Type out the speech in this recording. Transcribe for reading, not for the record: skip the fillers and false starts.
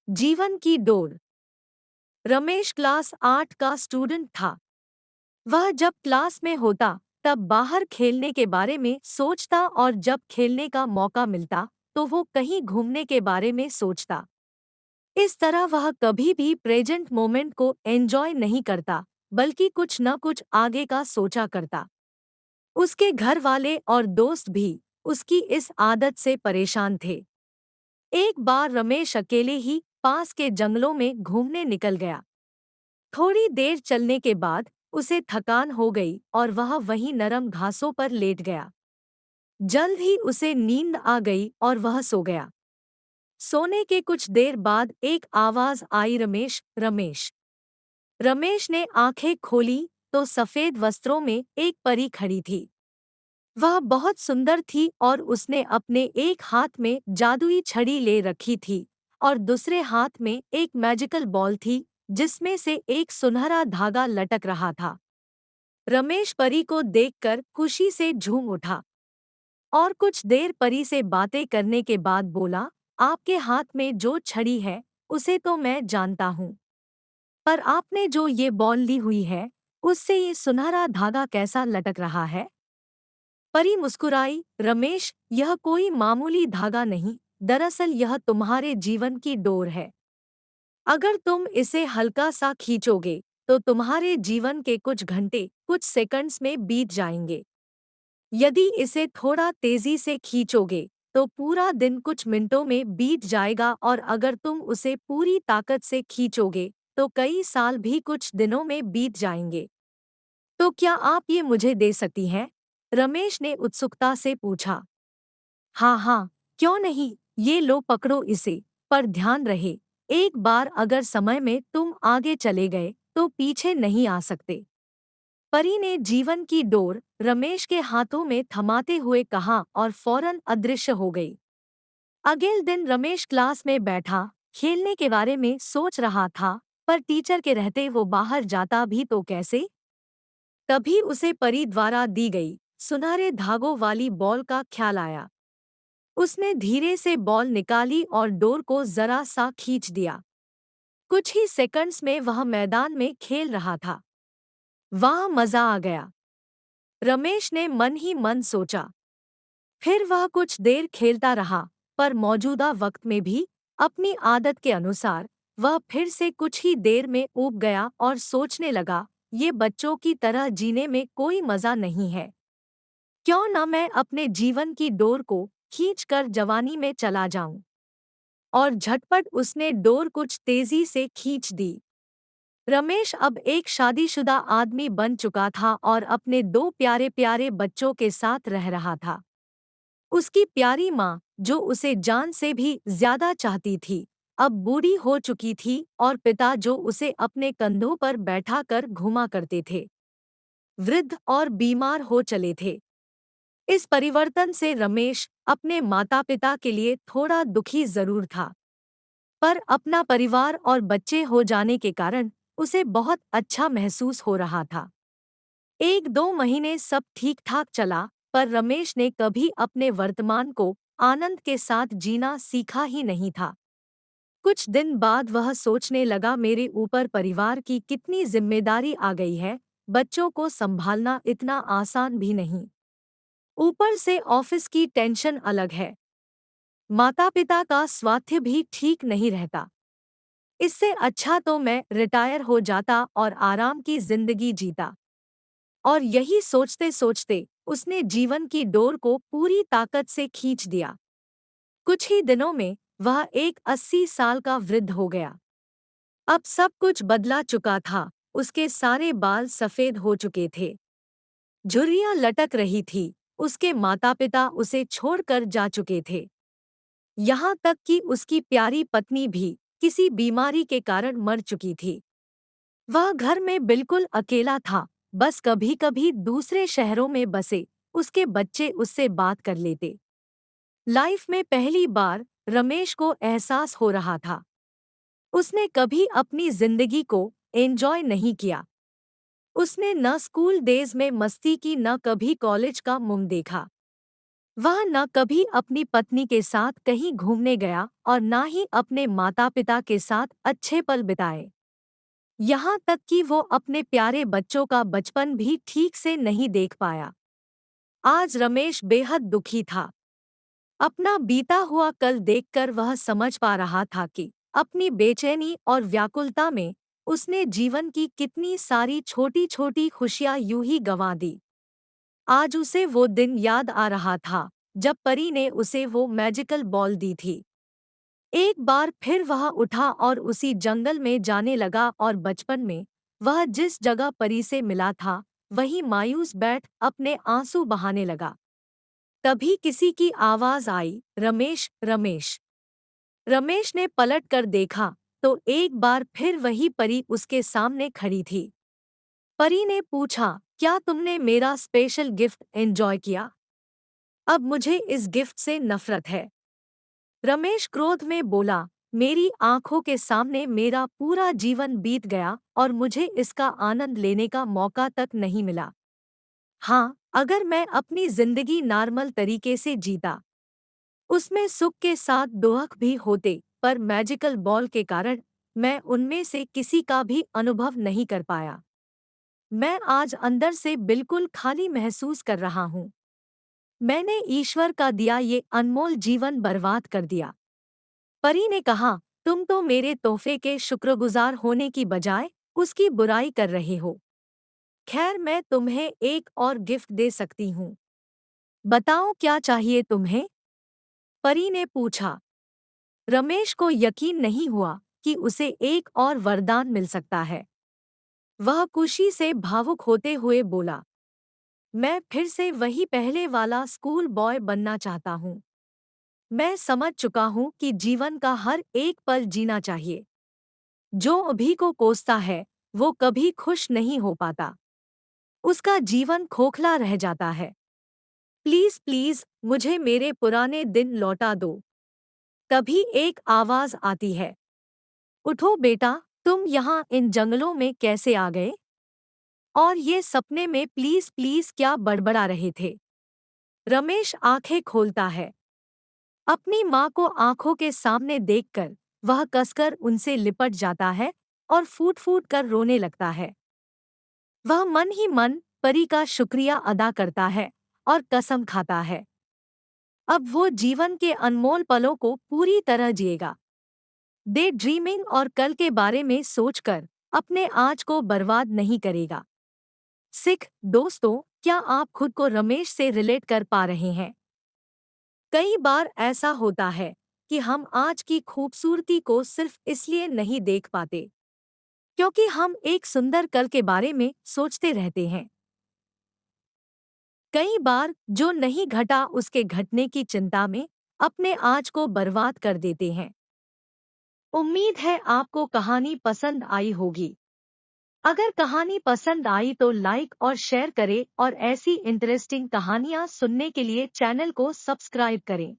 जीवन की door. Ramesh class 8 का स्टूडेंट था। वह जब क्लास में होता तब बाहर खेलने के बारे में सोचता और जब खेलने का मौका मिलता तो वो कहीं घूमने के बारे में सोचता। इस तरह वह कभी भी प्रेजेंट मोमेंट को एंजॉय नहीं करता, बल्कि कुछ न कुछ आगे का सोचा करता। उसके घर वाले और दोस्त भी उसकी इस आदत से परेशान थे। एक बार रमेश अकेले ही पास के जंगलों में घूमने निकल गया। थोड़ी देर चलने के बाद उसे थकान हो गई और वह वहीं नरम घासों पर लेट गया। जल्द ही उसे नींद आ गई और वह सो गया। सोने के कुछ देर बाद एक आवाज आई, रमेश, रमेश। रमेश ने आंखें खोली तो सफेद वस्त्रों में एक परी खड़ी थी। वह बहुत सुंदर थी और उसने अपने एक हाथ में जादुई छड़ी ले रखी थी और दूसरे हाथ में एक मैजिकल बॉल थी जिसमें से एक सुनहरा धागा लटक रहा था। रमेश परी को देखकर खुशी से झूम उठा और कुछ देर परी से बातें करने के बाद बोला, आपके हाथ में जो छड़ी है उसे तो मैं जानता हूँ, पर आपने जो ये बॉल ली हुई है उससे ये सुनहरा धागा कैसा लटक रहा है? परी मुस्कुराई, रमेश, यह कोई मामूली धागा नहीं, दरअसल यह तुम्हारे जीवन की डोर है। अगर तुम इसे हल्का सा खींचोगे तो तुम्हारे जीवन के कुछ घंटे कुछ सेकंड्स में बीत जाएंगे। यदि इसे थोड़ा तेजी से खींचोगे तो पूरा दिन कुछ मिनटों में बीत जाएगा और अगर तुम उसे पूरी ताकत से खींचोगे तो कई साल भी कुछ दिनों में बीत जाएंगे। तो क्या आप ये मुझे दे सकती हैं? रमेश ने उत्सुकता से पूछा। हाँ हाँ, क्यों नहीं, ये लो पकड़ो इसे, पर ध्यान रहे, एक बार अगर समय में तुम आगे चले गए तो पीछे नहीं आ सकते। परी ने जीवन की डोर रमेश के हाथों में थमाते हुए कहा और फौरन अदृश्य हो गई। अगले दिन रमेश क्लास में बैठा खेलने के बारे में सोच रहा था, पर टीचर के रहते वो बाहर जाता भी तो कैसे? तभी उसे परी द्वारा दी गई सुनहरे धागों वाली बॉल का ख्याल आया। उसने धीरे से बॉल निकाली और डोर को जरा सा खींच दिया। कुछ ही सेकंड्स में वह मैदान में खेल रहा था। वाह, मजा आ गया, रमेश ने मन ही मन सोचा। फिर वह कुछ देर खेलता रहा, पर मौजूदा वक्त में भी अपनी आदत के अनुसार वह फिर से कुछ ही देर में ऊब गया और सोचने लगा, ये बच्चों की तरह जीने में कोई मजा नहीं है। क्यों न मैं अपने जीवन की डोर को खींचकर जवानी में चला जाऊं। और झटपट उसने डोर कुछ तेजी से खींच दी। रमेश अब एक शादीशुदा आदमी बन चुका था और अपने दो प्यारे प्यारे बच्चों के साथ रह रहा था। उसकी प्यारी माँ, जो उसे जान से भी ज्यादा चाहती थी, अब बूढ़ी हो चुकी थी और पिता, जो उसे अपने कंधों पर बैठा कर घुमा करते थे, वृद्ध और बीमार हो चले थे। इस परिवर्तन से रमेश अपने माता पिता के लिए थोड़ा दुखी जरूर था, पर अपना परिवार और बच्चे हो जाने के कारण उसे बहुत अच्छा महसूस हो रहा था। एक दो महीने सब ठीक ठाक चला, पर रमेश ने कभी अपने वर्तमान को आनंद के साथ जीना सीखा ही नहीं था। कुछ दिन बाद वह सोचने लगा, मेरे ऊपर परिवार की कितनी जिम्मेदारी आ गई है, बच्चों को संभालना इतना आसान भी नहीं। ऊपर से ऑफिस की टेंशन अलग है, माता पिता का स्वास्थ्य भी ठीक नहीं रहता। इससे अच्छा तो मैं रिटायर हो जाता और आराम की जिंदगी जीता। और यही सोचते सोचते उसने जीवन की डोर को पूरी ताकत से खींच दिया। कुछ ही दिनों में वह एक 80 साल का वृद्ध हो गया। अब सब कुछ बदला चुका था, उसके सारे बाल सफेद हो चुके थे, झुर्रियां लटक रही थी, उसके माता पिता उसे छोड़कर जा चुके थे। यहाँ तक कि उसकी प्यारी पत्नी भी किसी बीमारी के कारण मर चुकी थी। वह घर में बिल्कुल अकेला था, बस कभी कभी दूसरे शहरों में बसे उसके बच्चे उससे बात कर लेते। लाइफ में पहली बार रमेश को एहसास हो रहा था, उसने कभी अपनी जिंदगी को एंजॉय नहीं किया। उसने न स्कूल डेज में मस्ती की, न कभी कॉलेज का मुंह देखा। वह न कभी अपनी पत्नी के साथ कहीं घूमने गया और न ही अपने माता पिता के साथ अच्छे पल बिताए। यहाँ तक कि वो अपने प्यारे बच्चों का बचपन भी ठीक से नहीं देख पाया। आज रमेश बेहद दुखी था। अपना बीता हुआ कल देखकर वह समझ पा रहा था कि अपनी बेचैनी और व्याकुलता में उसने जीवन की कितनी सारी छोटी छोटी खुशियां यूं ही गंवा दी। आज उसे वो दिन याद आ रहा था जब परी ने उसे वो मैजिकल बॉल दी थी। एक बार फिर वह उठा और उसी जंगल में जाने लगा और बचपन में वह जिस जगह परी से मिला था वहीं मायूस बैठ अपने आंसू बहाने लगा। तभी किसी की आवाज आई, रमेश रमेश। रमेश ने पलट कर देखा तो एक बार फिर वही परी उसके सामने खड़ी थी। परी ने पूछा, क्या तुमने मेरा स्पेशल गिफ्ट एंजॉय किया? अब मुझे इस गिफ्ट से नफरत है। रमेश क्रोध में बोला, मेरी आंखों के सामने मेरा पूरा जीवन बीत गया और मुझे इसका आनंद लेने का मौका तक नहीं मिला। हाँ, अगर मैं अपनी जिंदगी नॉर्मल तरीके से जीता, उसमें सुख के साथ दुख भी होते, पर मैजिकल बॉल के कारण मैं उनमें से किसी का भी अनुभव नहीं कर पाया। मैं आज अंदर से बिल्कुल खाली महसूस कर रहा हूँ। मैंने ईश्वर का दिया ये अनमोल जीवन बर्बाद कर दिया। परी ने कहा, तुम तो मेरे तोहफे के शुक्रगुजार होने की बजाय उसकी बुराई कर रहे हो। खैर, मैं तुम्हें एक और गिफ्ट दे सकती हूँ। बताओ क्या चाहिए तुम्हें? परी ने पूछा। रमेश को यकीन नहीं हुआ कि उसे एक और वरदान मिल सकता है। वह खुशी से भावुक होते हुए बोला, मैं फिर से वही पहले वाला स्कूल बॉय बनना चाहता हूँ। मैं समझ चुका हूँ कि जीवन का हर एक पल जीना चाहिए। जो अभी को कोसता है वो कभी खुश नहीं हो पाता। उसका जीवन खोखला रह जाता है। प्लीज प्लीज मुझे मेरे पुराने दिन लौटा दो। तभी एक आवाज आती है, उठो बेटा, तुम यहाँ इन जंगलों में कैसे आ गए? और ये सपने में प्लीज प्लीज क्या बड़बड़ा रहे थे? रमेश आंखें खोलता है। अपनी माँ को आंखों के सामने देखकर वह कसकर उनसे लिपट जाता है और फूट फूट कर रोने लगता है। वह मन ही मन परी का शुक्रिया अदा करता है और कसम खाता है, अब वो जीवन के अनमोल पलों को पूरी तरह जिएगा। डे ड्रीमिंग और कल के बारे में सोचकर अपने आज को बर्बाद नहीं करेगा। सिख दोस्तों, क्या आप खुद को रमेश से रिलेट कर पा रहे हैं? कई बार ऐसा होता है कि हम आज की खूबसूरती को सिर्फ इसलिए नहीं देख पाते क्योंकि हम एक सुंदर कल के बारे में सोचते रहते हैं। कई बार जो नहीं घटा उसके घटने की चिंता में अपने आज को बर्बाद कर देते हैं। उम्मीद है आपको कहानी पसंद आई होगी। अगर कहानी पसंद आई तो लाइक और शेयर करें और ऐसी इंटरेस्टिंग कहानियाँ सुनने के लिए चैनल को सब्सक्राइब करें।